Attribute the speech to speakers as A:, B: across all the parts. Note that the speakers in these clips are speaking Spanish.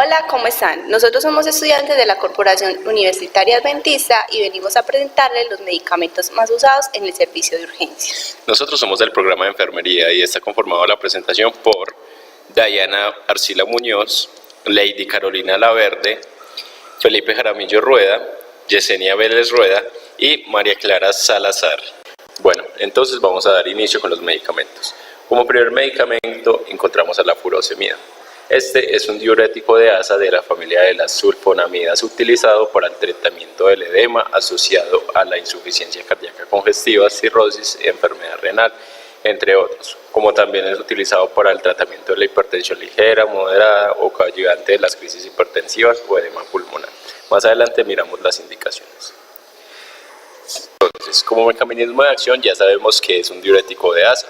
A: Hola, ¿cómo están? Nosotros somos estudiantes de la Corporación Universitaria Adventista y venimos a presentarles los medicamentos más usados en el servicio de urgencia.
B: Nosotros somos del programa de enfermería y está conformado la presentación por Diana Arcila Muñoz, Lady Carolina Laverde, Felipe Jaramillo Rueda, Yesenia Vélez Rueda y María Clara Salazar. Bueno, entonces vamos a dar inicio con los medicamentos. Como primer medicamento encontramos a la furosemida. Este es un diurético de asa de la familia de las sulfonamidas utilizado para el tratamiento del edema asociado a la insuficiencia cardíaca congestiva, cirrosis y enfermedad renal, entre otros, como también es utilizado para el tratamiento de la hipertensión ligera, moderada o coadyuvante de las crisis hipertensivas o edema pulmonar. Más adelante miramos las indicaciones. Entonces, como mecanismo de acción ya sabemos que es un diurético de asa.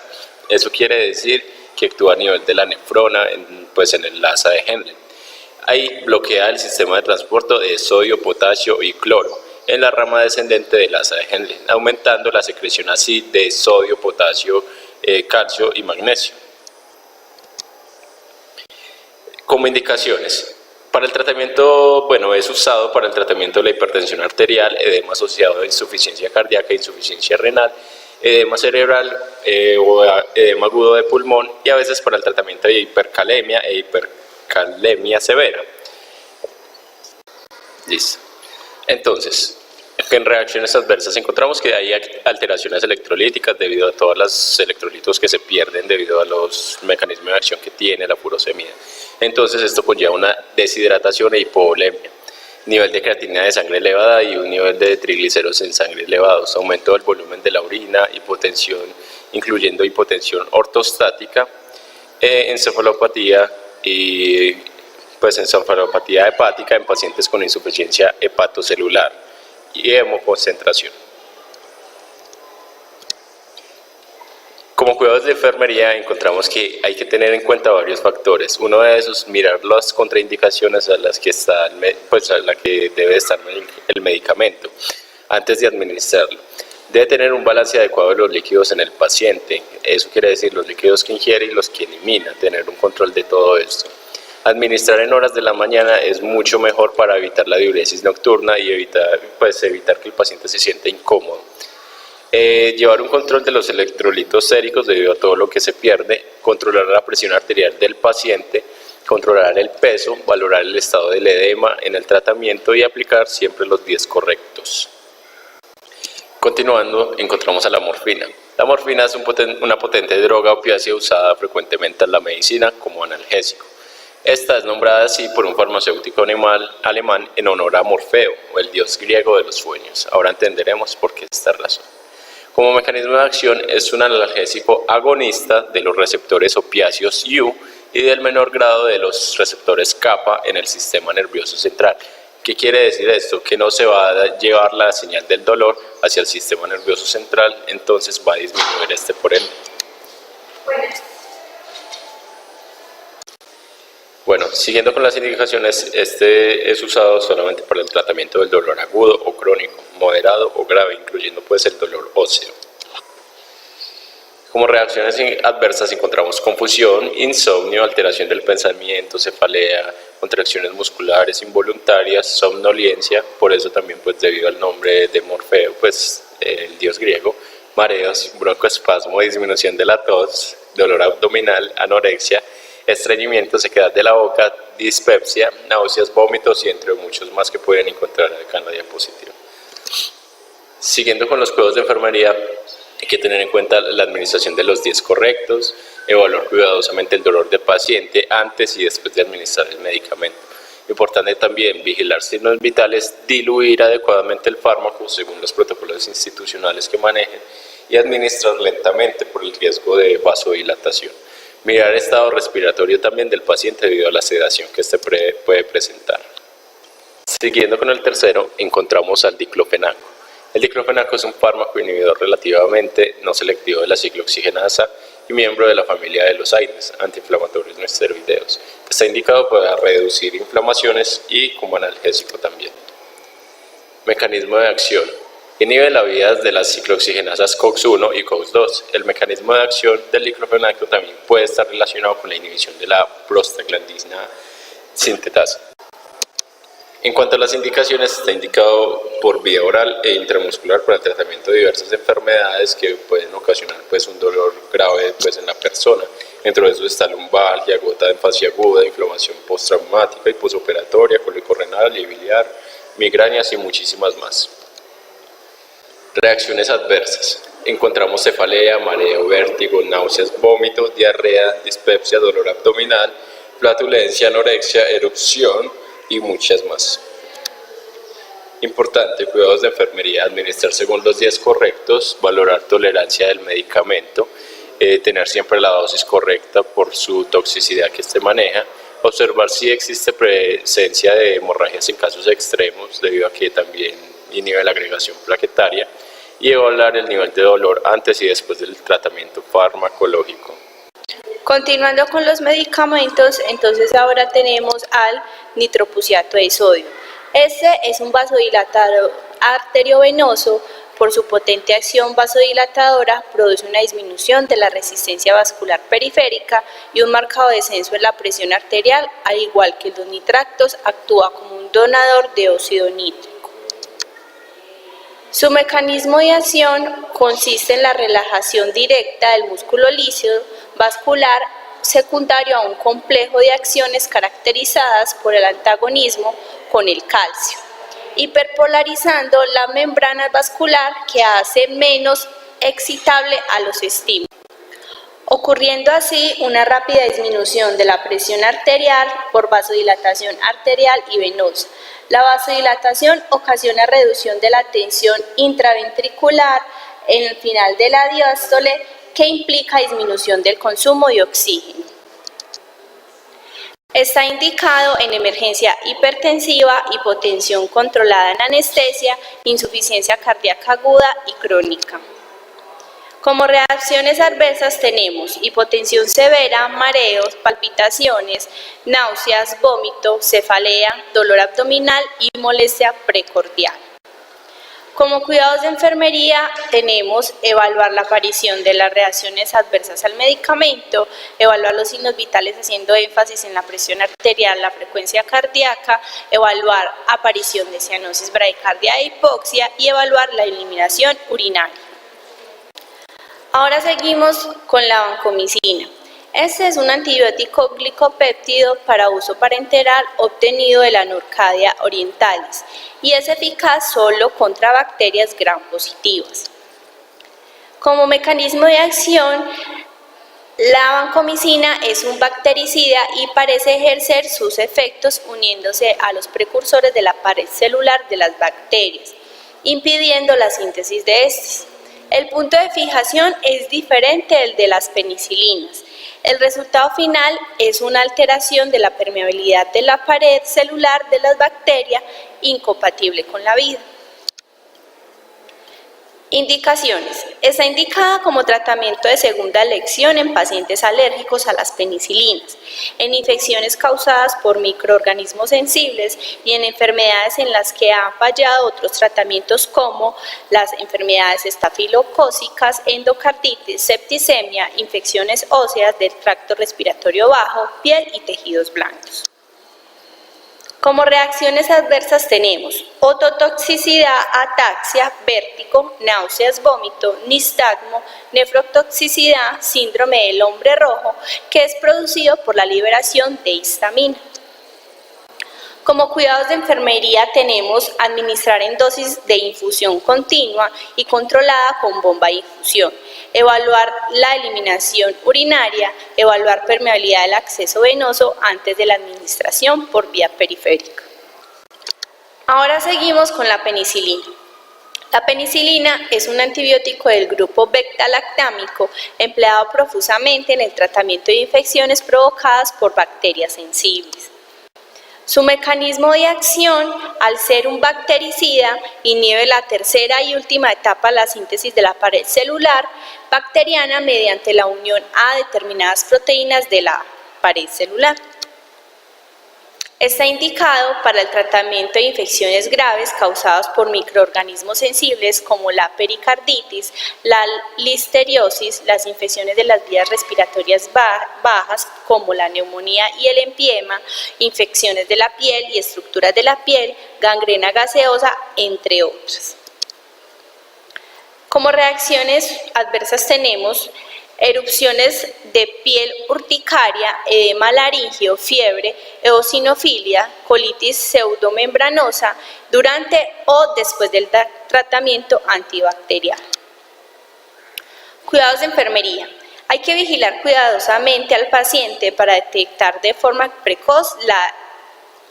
B: Eso quiere decir que actúa a nivel de la nefrona, en el asa de Henle. Ahí bloquea el sistema de transporte de sodio, potasio y cloro en la rama descendente del asa de Henle, aumentando la secreción así de sodio, potasio, calcio y magnesio. Como indicaciones, para el tratamiento, es usado para el tratamiento de la hipertensión arterial, edema asociado a insuficiencia cardíaca e insuficiencia renal, edema cerebral o edema agudo de pulmón y a veces para el tratamiento de hipercalemia e hipercalemia severa. Listo. Entonces, en reacciones adversas encontramos que hay alteraciones electrolíticas debido a todos los electrolitos que se pierden debido a los mecanismos de acción que tiene la furosemida. Entonces esto conlleva una deshidratación e hipovolemia, nivel de creatinina de sangre elevada y un nivel de triglicéridos en sangre elevados, aumento del volumen de la orina, hipotensión, incluyendo hipotensión ortostática, encefalopatía y encefalopatía hepática en pacientes con insuficiencia hepatocelular y hemoconcentración. Como cuidados de enfermería encontramos que hay que tener en cuenta varios factores. Uno de esos, mirar las contraindicaciones a las que debe estar el medicamento antes de administrarlo. Debe tener un balance adecuado de los líquidos en el paciente. Eso quiere decir los líquidos que ingiere y los que elimina, tener un control de todo esto. Administrar en horas de la mañana es mucho mejor para evitar la diuresis nocturna y evitar que el paciente se sienta incómodo. Llevar un control de los electrolitos séricos debido a todo lo que se pierde, controlar la presión arterial del paciente, controlar el peso, valorar el estado del edema en el tratamiento y aplicar siempre los 10 correctos. Continuando, encontramos a la morfina. La morfina es una potente droga opiácea usada frecuentemente en la medicina como analgésico. Esta es nombrada así por un farmacéutico alemán en honor a Morfeo, o el dios griego de los sueños. Ahora entenderemos por qué esta razón. Como mecanismo de acción es un analgésico agonista de los receptores opiáceos U y del menor grado de los receptores kappa en el sistema nervioso central. ¿Qué quiere decir esto? Que no se va a llevar la señal del dolor hacia el sistema nervioso central, entonces va a disminuir este por ende. Siguiendo con las indicaciones, este es usado solamente para el tratamiento del dolor agudo o crónico, moderado o grave, incluyendo el dolor óseo. Como reacciones adversas encontramos confusión, insomnio, alteración del pensamiento, cefalea, contracciones musculares involuntarias, somnolencia, por eso también debido al nombre de Morfeo, el dios griego, mareos, broncoespasmo, disminución de la tos, dolor abdominal, anorexia, estreñimiento, sequedad de la boca, dispepsia, náuseas, vómitos y entre muchos más que pueden encontrar acá en la diapositiva. Siguiendo con los cuidados de enfermería, hay que tener en cuenta la administración de los 10 correctos, evaluar cuidadosamente el dolor del paciente antes y después de administrar el medicamento. Importante también vigilar signos vitales, diluir adecuadamente el fármaco según los protocolos institucionales que manejen y administrar lentamente por el riesgo de vasodilatación. Mirar el estado respiratorio también del paciente debido a la sedación que este puede presentar. Siguiendo con el tercero, encontramos al diclofenaco. El diclofenaco es un fármaco inhibidor relativamente no selectivo de la ciclooxigenasa y miembro de la familia de los AINES, antiinflamatorios no esteroideos. Está indicado para reducir inflamaciones y como analgésico también. Mecanismo de acción. Inhibe la vía de las ciclooxigenasas COX-1 y COX-2. El mecanismo de acción del diclofenaco también puede estar relacionado con la inhibición de la prostaglandina sintetasa. En cuanto a las indicaciones, está indicado por vía oral e intramuscular para el tratamiento de diversas enfermedades que pueden ocasionar un dolor grave en la persona. Dentro de eso está lumbalgia, gota de enfasia aguda, inflamación postraumática y posoperatoria, cólico renal y biliar, migrañas y muchísimas más. Reacciones adversas. Encontramos cefalea, mareo, vértigo, náuseas, vómito, diarrea, dispepsia, dolor abdominal, flatulencia, anorexia, erupción y muchas más. Importante, cuidados de enfermería, administrar según los días correctos, valorar tolerancia del medicamento, tener siempre la dosis correcta por su toxicidad que este maneja, observar si existe presencia de hemorragias en casos extremos, debido a que también inhibe la agregación plaquetaria, y evaluar el nivel de dolor antes y después del tratamiento farmacológico.
A: Continuando con los medicamentos, entonces ahora tenemos al nitroprusiato de sodio. Este es un vasodilatador arteriovenoso. Por su potente acción vasodilatadora, produce una disminución de la resistencia vascular periférica y un marcado descenso en la presión arterial, al igual que los nitratos, actúa como un donador de óxido nítrico. Su mecanismo de acción consiste en la relajación directa del músculo líquido vascular secundario a un complejo de acciones caracterizadas por el antagonismo con el calcio, hiperpolarizando la membrana vascular que hace menos excitable a los estímulos, ocurriendo así una rápida disminución de la presión arterial por vasodilatación arterial y venosa. La vasodilatación ocasiona reducción de la tensión intraventricular en el final de la diástole, que implica disminución del consumo de oxígeno. Está indicado en emergencia hipertensiva, hipotensión controlada en anestesia, insuficiencia cardíaca aguda y crónica. Como reacciones adversas tenemos hipotensión severa, mareos, palpitaciones, náuseas, vómito, cefalea, dolor abdominal y molestia precordial. Como cuidados de enfermería tenemos evaluar la aparición de las reacciones adversas al medicamento, evaluar los signos vitales haciendo énfasis en la presión arterial, la frecuencia cardíaca, evaluar aparición de cianosis, bradicardia e hipoxia y evaluar la eliminación urinaria. Ahora seguimos con la vancomicina. Este es un antibiótico glicopéptido para uso parenteral obtenido de la Nocardia orientalis y es eficaz solo contra bacterias gram positivas. Como mecanismo de acción, la vancomicina es un bactericida y parece ejercer sus efectos uniéndose a los precursores de la pared celular de las bacterias, impidiendo la síntesis de estos. El punto de fijación es diferente del de las penicilinas. El resultado final es una alteración de la permeabilidad de la pared celular de las bacterias incompatible con la vida. Indicaciones. Está indicada como tratamiento de segunda elección en pacientes alérgicos a las penicilinas, en infecciones causadas por microorganismos sensibles y en enfermedades en las que han fallado otros tratamientos como las enfermedades estafilocócicas, endocarditis, septicemia, infecciones óseas del tracto respiratorio bajo, piel y tejidos blancos. Como reacciones adversas tenemos ototoxicidad, ataxia, vértigo, náuseas, vómito, nistagmo, nefrotoxicidad, síndrome del hombre rojo, que es producido por la liberación de histamina. Como cuidados de enfermería tenemos administrar en dosis de infusión continua y controlada con bomba de infusión, evaluar la eliminación urinaria, evaluar permeabilidad del acceso venoso antes de la administración por vía periférica. Ahora seguimos con la penicilina. La penicilina es un antibiótico del grupo beta-lactámico empleado profusamente en el tratamiento de infecciones provocadas por bacterias sensibles. Su mecanismo de acción, al ser un bactericida, inhibe la tercera y última etapa de la síntesis de la pared celular bacteriana mediante la unión a determinadas proteínas de la pared celular. Está indicado para el tratamiento de infecciones graves causadas por microorganismos sensibles como la pericarditis, la listeriosis, las infecciones de las vías respiratorias bajas como la neumonía y el empiema, infecciones de la piel y estructuras de la piel, gangrena gaseosa, entre otras. Como reacciones adversas tenemos erupciones de piel urticaria, edema laríngeo, fiebre, eosinofilia, colitis pseudomembranosa durante o después del tratamiento antibacterial. Cuidados de enfermería. Hay que vigilar cuidadosamente al paciente para detectar de forma precoz la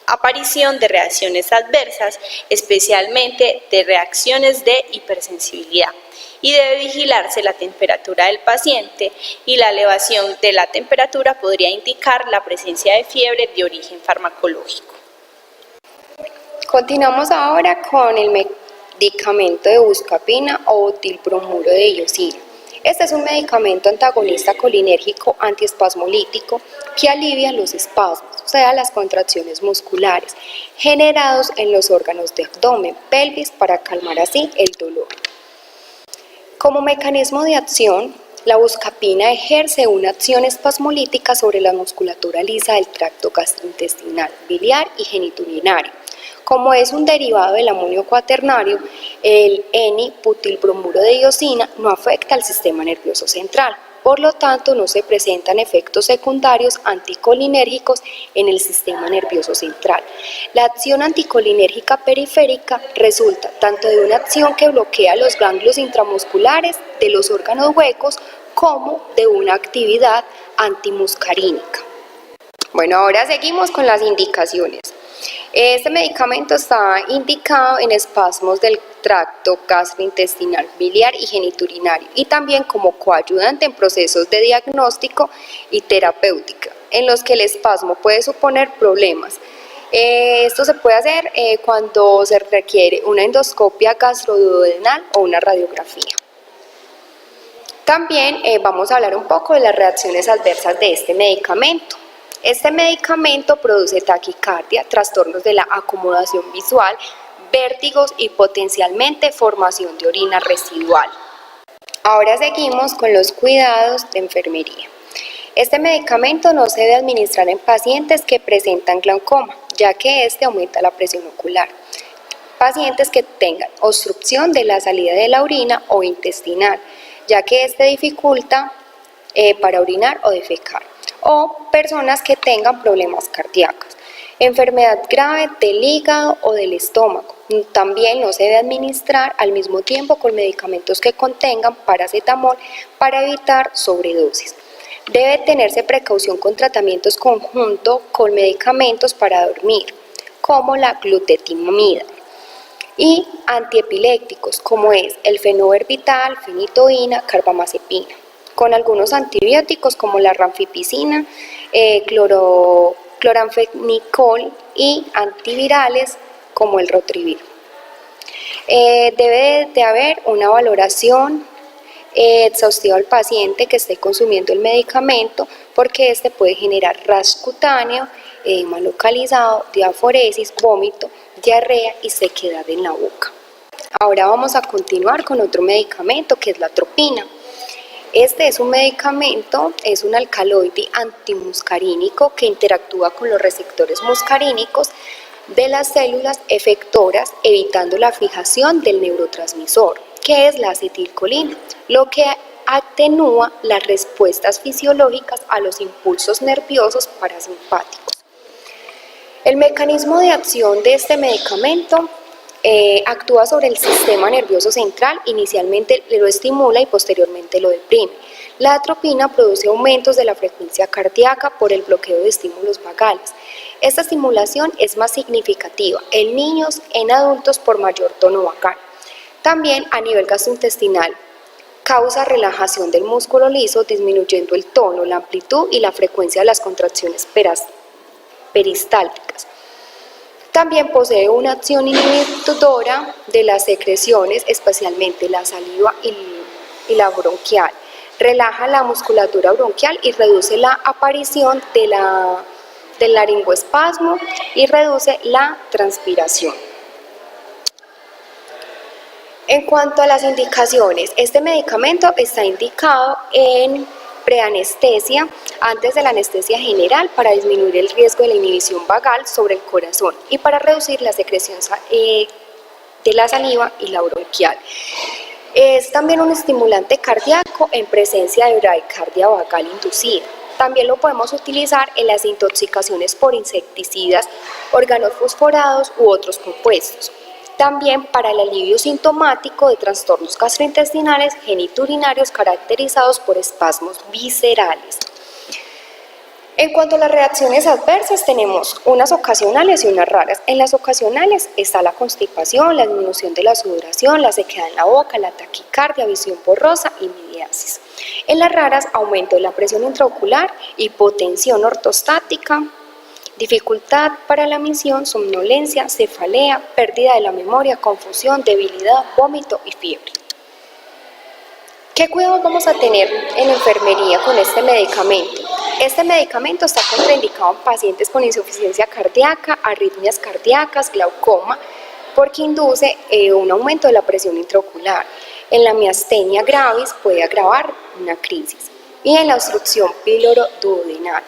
A: aparición de reacciones adversas, especialmente de reacciones de hipersensibilidad. Y debe vigilarse la temperatura del paciente y la elevación de la temperatura podría indicar la presencia de fiebre de origen farmacológico.
C: Continuamos ahora con el medicamento de buscapina o butilbromuro de iosina. Este es un medicamento antagonista colinérgico antiespasmolítico que alivia los espasmos, o sea, las contracciones musculares generados en los órganos de abdomen, pelvis, para calmar así el dolor. Como mecanismo de acción, la buscapina ejerce una acción espasmolítica sobre la musculatura lisa del tracto gastrointestinal, biliar y genitourinario. Como es un derivado del amonio cuaternario, el N-butilbromuro de iosina no afecta al sistema nervioso central. Por lo tanto, no se presentan efectos secundarios anticolinérgicos en el sistema nervioso central. La acción anticolinérgica periférica resulta tanto de una acción que bloquea los ganglios intramusculares de los órganos huecos como de una actividad antimuscarínica. Bueno, ahora seguimos con las indicaciones. Este medicamento está indicado en espasmos del tracto gastrointestinal, biliar y genitourinario y también como coayudante en procesos de diagnóstico y terapéutica en los que el espasmo puede suponer problemas. Esto se puede hacer cuando se requiere una endoscopia gastroduodenal o una radiografía. También vamos a hablar un poco de las reacciones adversas de este medicamento. Este medicamento produce taquicardia, trastornos de la acomodación visual, vértigos y potencialmente formación de orina residual. Ahora seguimos con los cuidados de enfermería. Este medicamento no se debe administrar en pacientes que presentan glaucoma, ya que este aumenta la presión ocular. Pacientes que tengan obstrucción de la salida de la orina o intestinal, ya que este dificulta para orinar o defecar. O personas que tengan problemas cardíacos, enfermedad grave del hígado o del estómago. También no se debe administrar al mismo tiempo con medicamentos que contengan paracetamol para evitar sobredosis. Debe tenerse precaución con tratamientos conjunto con medicamentos para dormir, como la glutetimida, y antiepilépticos, como es el fenobarbital, fenitoína, carbamazepina, con algunos antibióticos como la ranfipicina, cloranfenicol y antivirales como el rotrivir. Debe de haber una valoración exhaustiva al paciente que esté consumiendo el medicamento porque este puede generar rash cutáneo, edema localizado, diaforesis, vómito, diarrea y sequedad en la boca. Ahora vamos a continuar con otro medicamento que es la atropina. Este es un medicamento, es un alcaloide antimuscarínico que interactúa con los receptores muscarínicos de las células efectoras, evitando la fijación del neurotransmisor, que es la acetilcolina, lo que atenúa las respuestas fisiológicas a los impulsos nerviosos parasimpáticos. El mecanismo de acción de este medicamento actúa sobre el sistema nervioso central, inicialmente lo estimula y posteriormente lo deprime. La atropina produce aumentos de la frecuencia cardíaca por el bloqueo de estímulos vagales. Esta estimulación es más significativa en niños, en adultos por mayor tono vagal. También a nivel gastrointestinal causa relajación del músculo liso, disminuyendo el tono, la amplitud y la frecuencia de las contracciones peristálticas. También posee una acción inhibidora de las secreciones, especialmente la saliva y la bronquial. Relaja la musculatura bronquial y reduce la aparición de la del laringoespasmo y reduce la transpiración. En cuanto a las indicaciones, este medicamento está indicado en preanestesia, antes de la anestesia general, para disminuir el riesgo de la inhibición vagal sobre el corazón y para reducir la secreción de la saliva y la bronquial. Es también un estimulante cardíaco en presencia de bradicardia vagal inducida. También lo podemos utilizar en las intoxicaciones por insecticidas, organofosforados u otros compuestos. También para el alivio sintomático de trastornos gastrointestinales geniturinarios caracterizados por espasmos viscerales. En cuanto a las reacciones adversas, tenemos unas ocasionales y unas raras. En las ocasionales está la constipación, la disminución de la sudoración, la sequedad en la boca, la taquicardia, visión borrosa y miriasis. En las raras, aumento de la presión intraocular, hipotensión ortostática, dificultad para la misión, somnolencia, cefalea, pérdida de la memoria, confusión, debilidad, vómito y fiebre. ¿Qué cuidados vamos a tener en enfermería con este medicamento? Este medicamento está contraindicado en pacientes con insuficiencia cardíaca, arritmias cardíacas, glaucoma, porque induce un aumento de la presión intraocular. En la miastenia gravis puede agravar una crisis y en la obstrucción píloro-duodenal.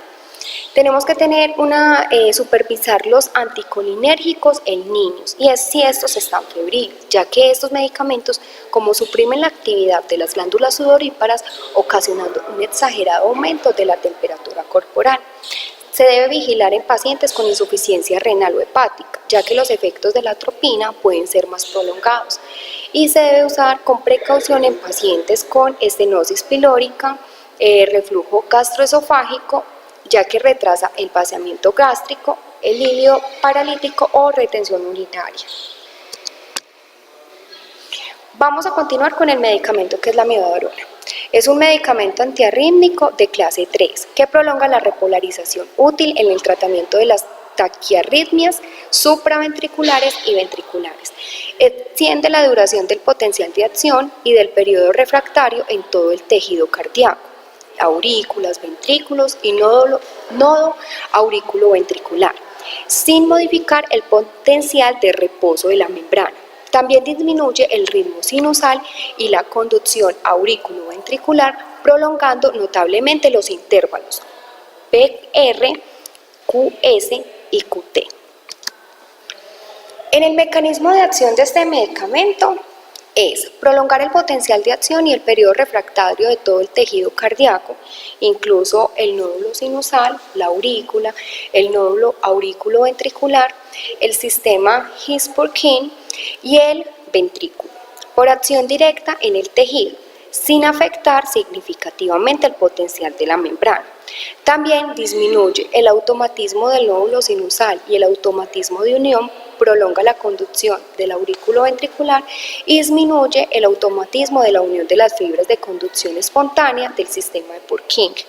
C: Tenemos que supervisar los anticolinérgicos en niños y es si estos están febriles, ya que estos medicamentos, como suprimen la actividad de las glándulas sudoríparas, ocasionando un exagerado aumento de la temperatura corporal. Se debe vigilar en pacientes con insuficiencia renal o hepática, ya que los efectos de la atropina pueden ser más prolongados, y se debe usar con precaución en pacientes con estenosis pilórica, reflujo gastroesofágico, ya que retrasa el vaciamiento gástrico, el ilio paralítico o retención urinaria. Vamos a continuar con el medicamento que es la amiodarona. Es un medicamento antiarrítmico de clase 3 que prolonga la repolarización útil en el tratamiento de las taquiarritmias supraventriculares y ventriculares. Extiende la duración del potencial de acción y del periodo refractario en todo el tejido cardíaco, aurículas, ventrículos y nodo auriculoventricular, sin modificar el potencial de reposo de la membrana. También disminuye el ritmo sinusal y la conducción auriculoventricular, prolongando notablemente los intervalos PR, QS y QT. En el mecanismo de acción de este medicamento es prolongar el potencial de acción y el periodo refractario de todo el tejido cardíaco, incluso el nódulo sinusal, la aurícula, el nódulo auriculoventricular, el sistema His-Purkinje y el ventrículo, por acción directa en el tejido, sin afectar significativamente el potencial de la membrana. También disminuye el automatismo del nódulo sinusal y el automatismo de unión, prolonga la conducción del aurículo ventricular y disminuye el automatismo de la unión de las fibras de conducción espontánea del sistema de Purkinje.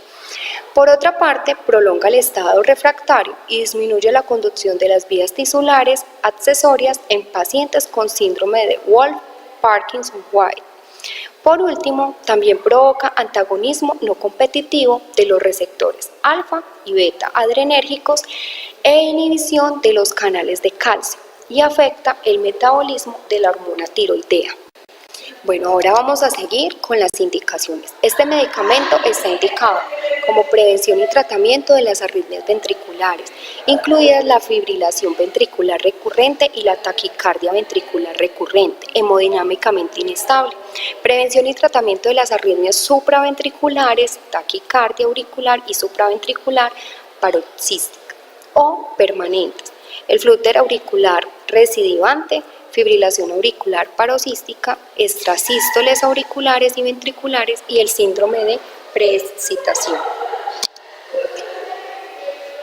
C: Por otra parte, prolonga el estado refractario y disminuye la conducción de las vías tisulares accesorias en pacientes con síndrome de Wolff-Parkinson-White. Por último, también provoca antagonismo no competitivo de los receptores alfa y beta adrenérgicos e inhibición de los canales de calcio y afecta el metabolismo de la hormona tiroidea. Bueno, ahora vamos a seguir con las indicaciones. Este medicamento está indicado como prevención y tratamiento de las arritmias ventriculares, incluidas la fibrilación ventricular recurrente y la taquicardia ventricular recurrente, hemodinámicamente inestable. Prevención y tratamiento de las arritmias supraventriculares, taquicardia auricular y supraventricular paroxística o permanentes, el flúter auricular recidivante, fibrilación auricular paroxística, extrasístoles auriculares y ventriculares y el síndrome de preexcitación.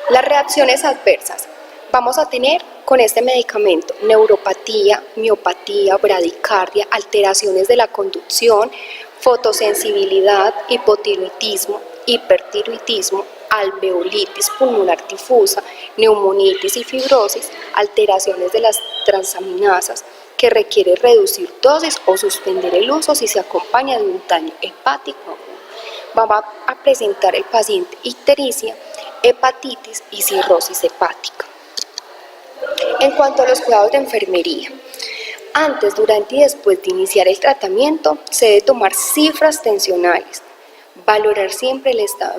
C: Las reacciones adversas. Vamos a tener con este medicamento neuropatía, miopatía, bradicardia, alteraciones de la conducción, fotosensibilidad, hipotiroidismo, hipertiroidismo, alveolitis pulmonar difusa, neumonitis y fibrosis, alteraciones de las transaminasas que requiere reducir dosis o suspender el uso si se acompaña de un daño hepático. Va a presentar el paciente ictericia hepatitis y cirrosis hepática. En cuanto a los cuidados de enfermería, antes, durante y después de iniciar el tratamiento, se debe tomar cifras tensionales, valorar siempre el estado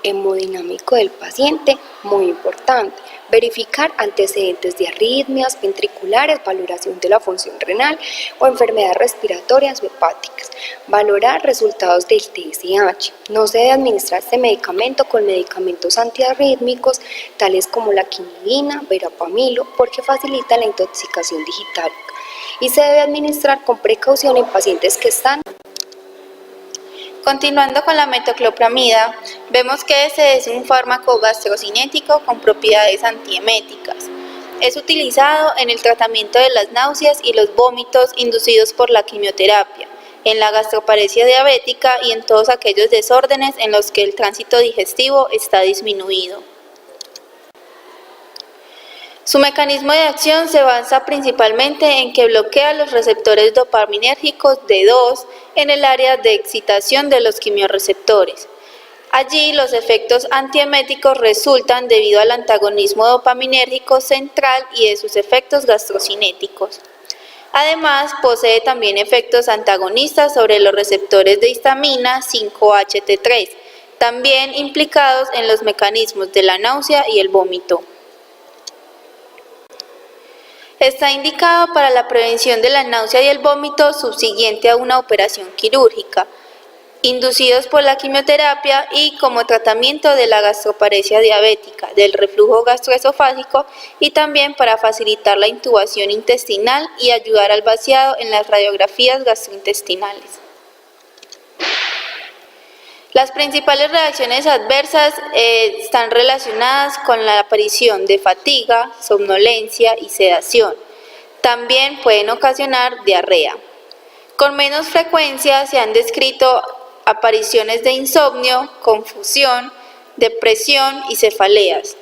C: hemodinámico del paciente, muy importante, verificar antecedentes de arritmias ventriculares, valoración de la función renal o enfermedades respiratorias o hepáticas, valorar resultados del TSH. No se debe administrar este medicamento con medicamentos antiarrítmicos tales como la quinidina, verapamilo, porque facilita la intoxicación digital, y se debe administrar con precaución en pacientes que están.
A: Continuando con la metoclopramida, vemos que este es un fármaco gastrocinético con propiedades antieméticas. Es utilizado en el tratamiento de las náuseas y los vómitos inducidos por la quimioterapia, en la gastroparesia diabética y en todos aquellos desórdenes en los que el tránsito digestivo está disminuido. Su mecanismo de acción se basa principalmente en que bloquea los receptores dopaminérgicos D2 en el área de excitación de los quimiorreceptores. Allí los efectos antieméticos resultan debido al antagonismo dopaminérgico central y de sus efectos gastrocinéticos. Además, posee también efectos antagonistas sobre los receptores de histamina 5-HT3, también implicados en los mecanismos de la náusea y el vómito. Está indicado para la prevención de la náusea y el vómito subsiguiente a una operación quirúrgica, inducidos por la quimioterapia y como tratamiento de la gastroparesia diabética, del reflujo gastroesofágico y también para facilitar la intubación intestinal y ayudar al vaciado en las radiografías gastrointestinales. Las principales reacciones adversas están relacionadas con la aparición de fatiga, somnolencia y sedación. También pueden ocasionar diarrea. Con menos frecuencia se han descrito apariciones de insomnio, confusión, depresión y cefaleas.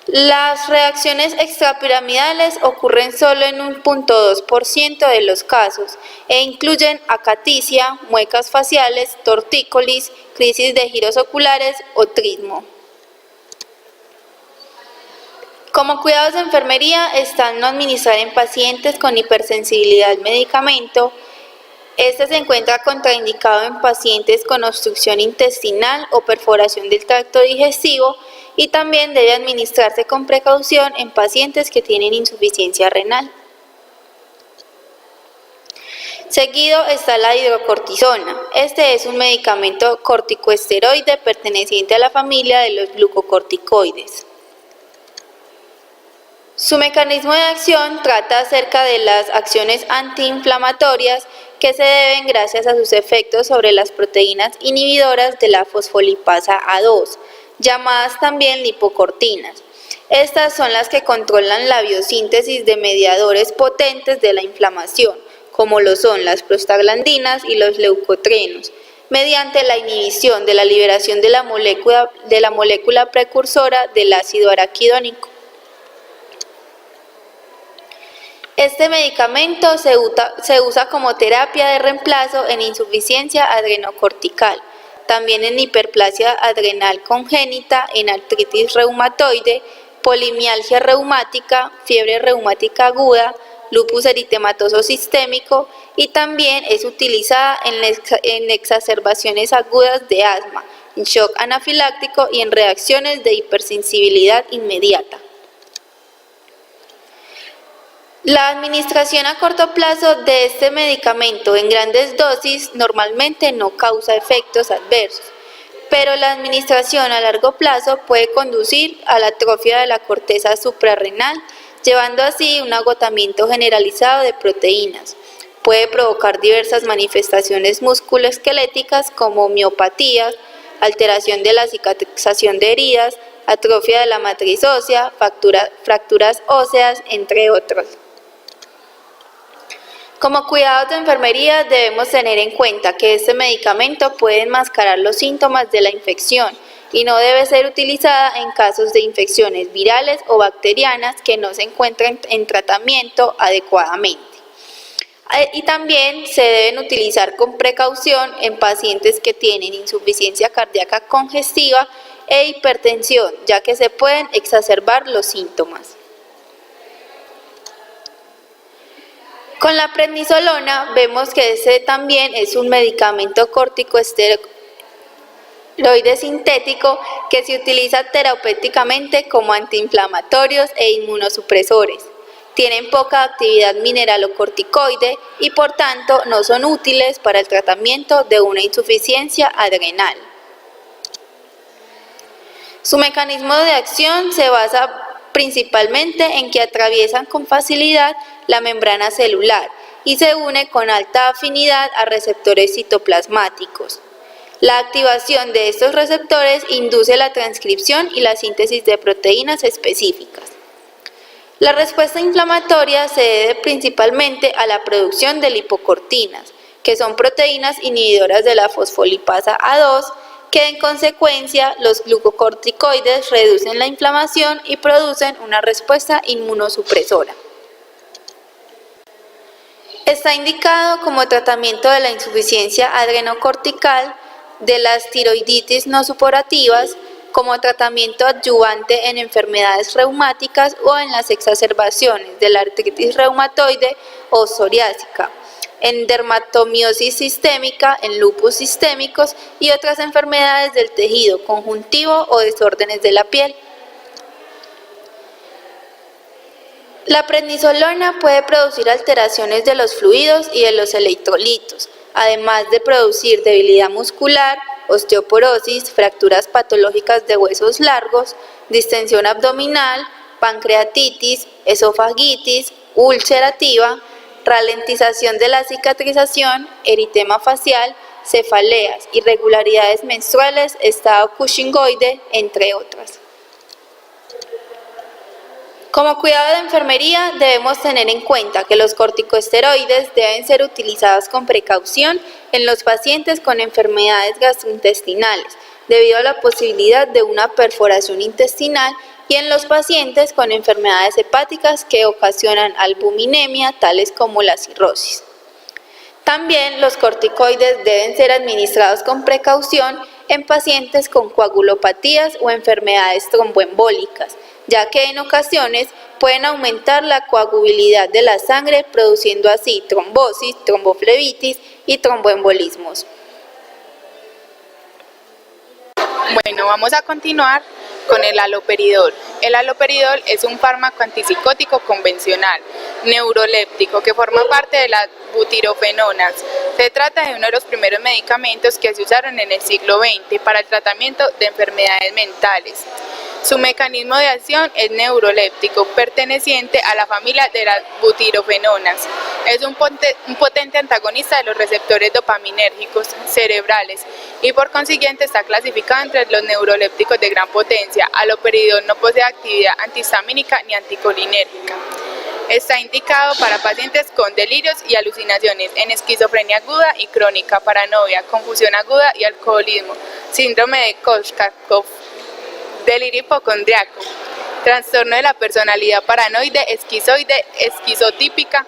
A: Las reacciones extrapiramidales ocurren solo en un 0.2% de los casos e incluyen acaticia, muecas faciales, tortícolis, crisis de giros oculares o trismo. Como cuidados de enfermería están no administrar en pacientes con hipersensibilidad al medicamento. Este se encuentra contraindicado en pacientes con obstrucción intestinal o perforación del tracto digestivo y también debe administrarse con precaución en pacientes que tienen insuficiencia renal. Seguido está la hidrocortisona. Este es un medicamento corticoesteroide perteneciente a la familia de los glucocorticoides. Su mecanismo de acción trata acerca de las acciones antiinflamatorias que se deben gracias a sus efectos sobre las proteínas inhibidoras de la fosfolipasa A2, llamadas también lipocortinas. Estas son las que controlan la biosíntesis de mediadores potentes de la inflamación, como lo son las prostaglandinas y los leucotrenos, mediante la inhibición de la liberación de la molécula precursora del ácido araquidónico. Este medicamento se usa como terapia de reemplazo en insuficiencia adrenocortical, también en hiperplasia adrenal congénita, en artritis reumatoide, polimialgia reumática, fiebre reumática aguda, lupus eritematoso sistémico y también es utilizada en exacerbaciones agudas de asma, en shock anafiláctico y en reacciones de hipersensibilidad inmediata. La administración a corto plazo de este medicamento en grandes dosis normalmente no causa efectos adversos, pero la administración a largo plazo puede conducir a la atrofia de la corteza suprarrenal, llevando así un agotamiento generalizado de proteínas. Puede provocar diversas manifestaciones musculoesqueléticas como miopatías, alteración de la cicatrización de heridas, atrofia de la matriz ósea, fracturas óseas, entre otros. Como cuidados de enfermería debemos tener en cuenta que este medicamento puede enmascarar los síntomas de la infección y no debe ser utilizada en casos de infecciones virales o bacterianas que no se encuentren en tratamiento adecuadamente. Y también se deben utilizar con precaución en pacientes que tienen insuficiencia cardíaca congestiva e hipertensión, ya que se pueden exacerbar los síntomas. Con la prednisolona vemos que este también es un medicamento corticosteroide sintético que se utiliza terapéuticamente como antiinflamatorios e inmunosupresores. Tienen poca actividad mineralocorticoide y por tanto no son útiles para el tratamiento de una insuficiencia adrenal. Su mecanismo de acción se basa principalmente en que atraviesan con facilidad la membrana celular y se une con alta afinidad a receptores citoplasmáticos. La activación de estos receptores induce la transcripción y la síntesis de proteínas específicas. La respuesta inflamatoria se debe principalmente a la producción de lipocortinas, que son proteínas inhibidoras de la fosfolipasa A2, que en consecuencia los glucocorticoides reducen la inflamación y producen una respuesta inmunosupresora. Está indicado como tratamiento de la insuficiencia adrenocortical, de las tiroiditis no supurativas, como tratamiento adyuvante en enfermedades reumáticas o en las exacerbaciones de la artritis reumatoide o psoriásica, en dermatomiosis sistémica, en lupus sistémicos y otras enfermedades del tejido conjuntivo o desórdenes de la piel. La prednisolona puede producir alteraciones de los fluidos y de los electrolitos, además de producir debilidad muscular, osteoporosis, fracturas patológicas de huesos largos, distensión abdominal, pancreatitis, esofagitis, ulcerativa, ralentización de la cicatrización, eritema facial, cefaleas, irregularidades menstruales, estado cushingoide, entre otras. Como cuidado de enfermería, debemos tener en cuenta que los corticosteroides deben ser utilizados con precaución en los pacientes con enfermedades gastrointestinales, debido a la posibilidad de una perforación intestinal, y en los pacientes con enfermedades hepáticas que ocasionan albuminemia, tales como la cirrosis. También los corticoides deben ser administrados con precaución en pacientes con coagulopatías o enfermedades tromboembólicas, ya que en ocasiones pueden aumentar la coagulabilidad de la sangre, produciendo así trombosis, tromboflebitis y tromboembolismos.
D: Bueno, vamos a continuar con el haloperidol. El haloperidol es un fármaco antipsicótico convencional, neuroléptico, que forma parte de las butirofenonas. Se trata de uno de los primeros medicamentos que se usaron en el siglo XX para el tratamiento de enfermedades mentales. Su mecanismo de acción es neuroléptico, perteneciente a la familia de las butirofenonas. Es un potente antagonista de los receptores dopaminérgicos cerebrales y por consiguiente está clasificado entre los neurolépticos de gran potencia. Haloperidol no posee actividad antihistamínica ni anticolinérgica. Está indicado para pacientes con delirios y alucinaciones, en esquizofrenia aguda y crónica, paranoia, confusión aguda y alcoholismo, síndrome de Korsakoff, delirio hipocondriaco, trastorno de la personalidad paranoide, esquizoide, esquizotípica,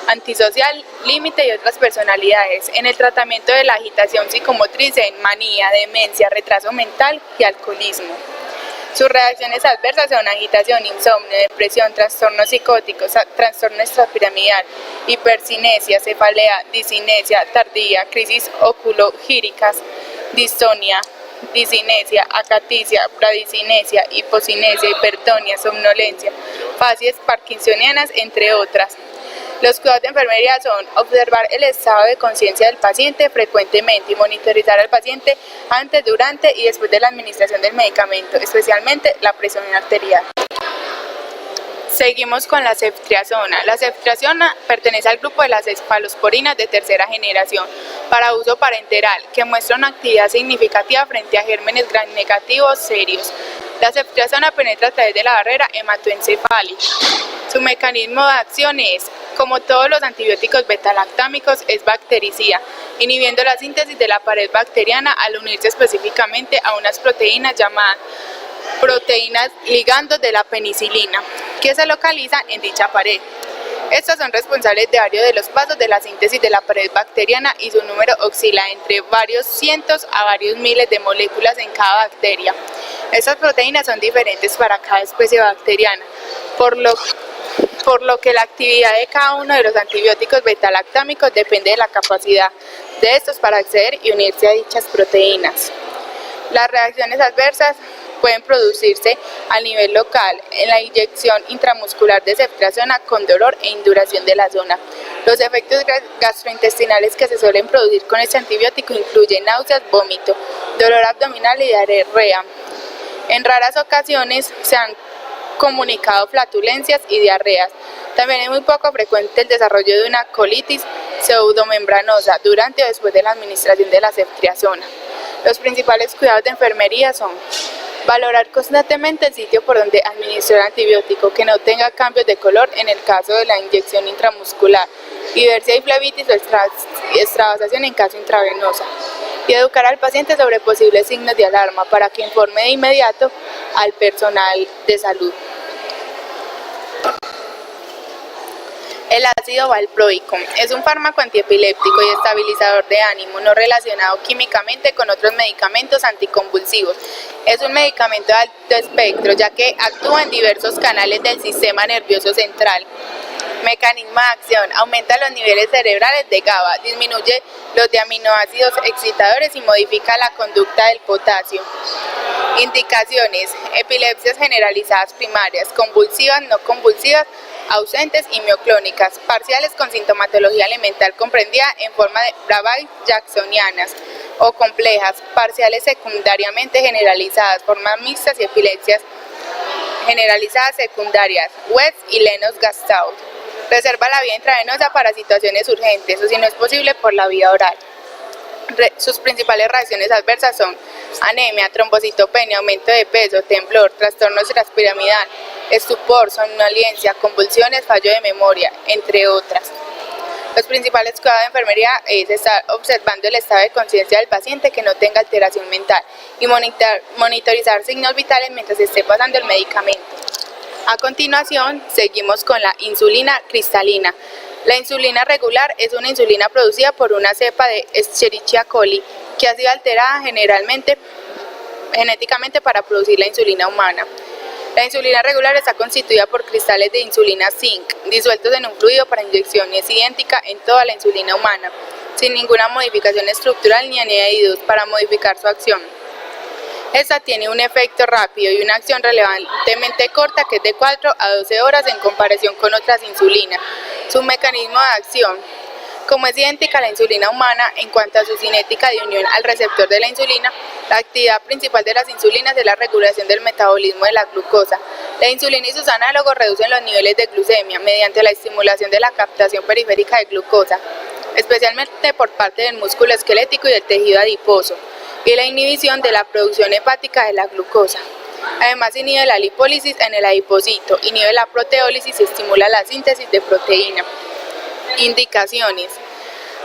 D: antisocial, límite y otras personalidades. En el tratamiento de la agitación psicomotriz en manía, demencia, retraso mental y alcoholismo. Sus reacciones adversas son agitación, insomnio, depresión, trastornos psicóticos, trastorno extrapiramidal, hipercinesia, cefalea, discinesia tardía, crisis oculogíricas, distonia, discinesia, acaticia, bradicinesia, hipocinesia, hipertonia, somnolencia, fasias parkinsonianas, entre otras. Los cuidados de enfermería son observar el estado de conciencia del paciente frecuentemente y monitorizar al paciente antes, durante y después de la administración del medicamento, especialmente la presión arterial. Seguimos con la ceftriaxona. La ceftriaxona pertenece al grupo de las cefalosporinas de tercera generación para uso parenteral, que muestra una actividad significativa frente a gérmenes gram negativos serios. La ceftriaxona penetra a través de la barrera hematoencefálica. Su mecanismo de acción es, como todos los antibióticos betalactámicos, es bactericida, inhibiendo la síntesis de la pared bacteriana al unirse específicamente a unas proteínas llamadas proteínas ligandos de la penicilina, que se localizan en dicha pared. Estas son responsables de varios de los pasos de la síntesis de la pared bacteriana y su número oscila entre varios cientos a varios miles de moléculas en cada bacteria. Estas proteínas son diferentes para cada especie bacteriana, por lo que la actividad de cada uno de los antibióticos beta-lactámicos depende de la capacidad de estos para acceder y unirse a dichas proteínas. Las reacciones adversas pueden producirse a nivel local en la inyección intramuscular de ceftriaxona con dolor e induración de la zona. Los efectos gastrointestinales que se suelen producir con este antibiótico incluyen náuseas, vómito, dolor abdominal y diarrea. En raras ocasiones se han comunicado flatulencias y diarreas. También es muy poco frecuente el desarrollo de una colitis pseudomembranosa durante o después de la administración de la ceftriaxona. Los principales cuidados de enfermería son valorar constantemente el sitio por donde administrar el antibiótico, que no tenga cambios de color en el caso de la inyección intramuscular, y ver si hay flebitis o extravasación en caso intravenosa, y educar al paciente sobre posibles signos de alarma para que informe de inmediato al personal de salud. El ácido valproico es un fármaco antiepiléptico y estabilizador de ánimo no relacionado químicamente con otros medicamentos anticonvulsivos. Es un medicamento de alto espectro ya que actúa en diversos canales del sistema nervioso central. Mecanismo de acción: aumenta los niveles cerebrales de GABA, disminuye los de aminoácidos excitadores y modifica la conducta del potasio. Indicaciones: epilepsias generalizadas primarias, convulsivas, no convulsivas, ausentes y mioclónicas, parciales con sintomatología elemental comprendida en forma de Bravais jacksonianas o complejas, parciales secundariamente generalizadas, formas mixtas y epilepsias generalizadas secundarias, West y Lennox-Gastaut. Reserva la vía intravenosa para situaciones urgentes o si no es posible por la vía oral. Sus principales reacciones adversas son anemia, trombocitopenia, aumento de peso, temblor, trastorno extrapiramidal, estupor, somnolencia, convulsiones, fallo de memoria, entre otras. Los principales cuidados de enfermería es estar observando el estado de conciencia del paciente, que no tenga alteración mental, y monitorizar signos vitales mientras esté pasando el medicamento. A continuación, seguimos con la insulina cristalina. La insulina regular es una insulina producida por una cepa de Escherichia coli que ha sido alterada genéticamente para producir la insulina humana. La insulina regular está constituida por cristales de insulina zinc disueltos en un fluido para inyección y es idéntica en toda la insulina humana, sin ninguna modificación estructural ni añadidos para modificar su acción. Esta tiene un efecto rápido y una acción relevantemente corta, que es de 4 a 12 horas en comparación con otras insulinas. Su mecanismo de acción: como es idéntica a la insulina humana en cuanto a su cinética de unión al receptor de la insulina, la actividad principal de las insulinas es la regulación del metabolismo de la glucosa. La insulina y sus análogos reducen los niveles de glucemia mediante la estimulación de la captación periférica de glucosa, especialmente por parte del músculo esquelético y del tejido adiposo, y la inhibición de la producción hepática de la glucosa. Además, inhibe la lipólisis en el adipocito, inhibe la proteólisis y estimula la síntesis de proteína. Indicaciones: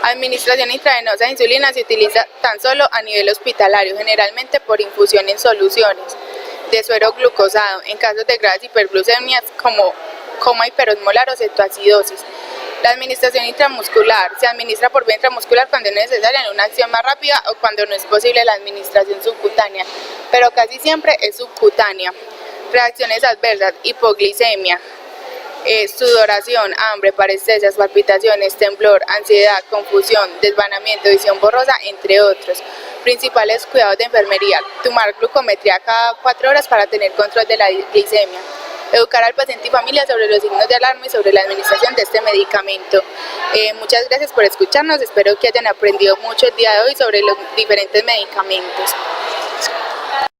D: administración intravenosa de insulina se utiliza tan solo a nivel hospitalario, generalmente por infusión en soluciones de suero glucosado, en casos de graves hiperglucemias como coma hiperosmolar o cetoacidosis. La administración intramuscular se administra por vía intramuscular cuando es necesaria en una acción más rápida o cuando no es posible la administración subcutánea, pero casi siempre es subcutánea. Reacciones adversas: hipoglicemia, sudoración, hambre, parestesias, palpitaciones, temblor, ansiedad, confusión, desvanamiento, visión borrosa, entre otros. Principales cuidados de enfermería: tomar glucometría cada 4 horas para tener control de la glicemia. Educar al paciente y familia sobre los signos de alarma y sobre la administración de este medicamento. Muchas gracias por escucharnos, espero que hayan aprendido mucho el día de hoy sobre los diferentes medicamentos.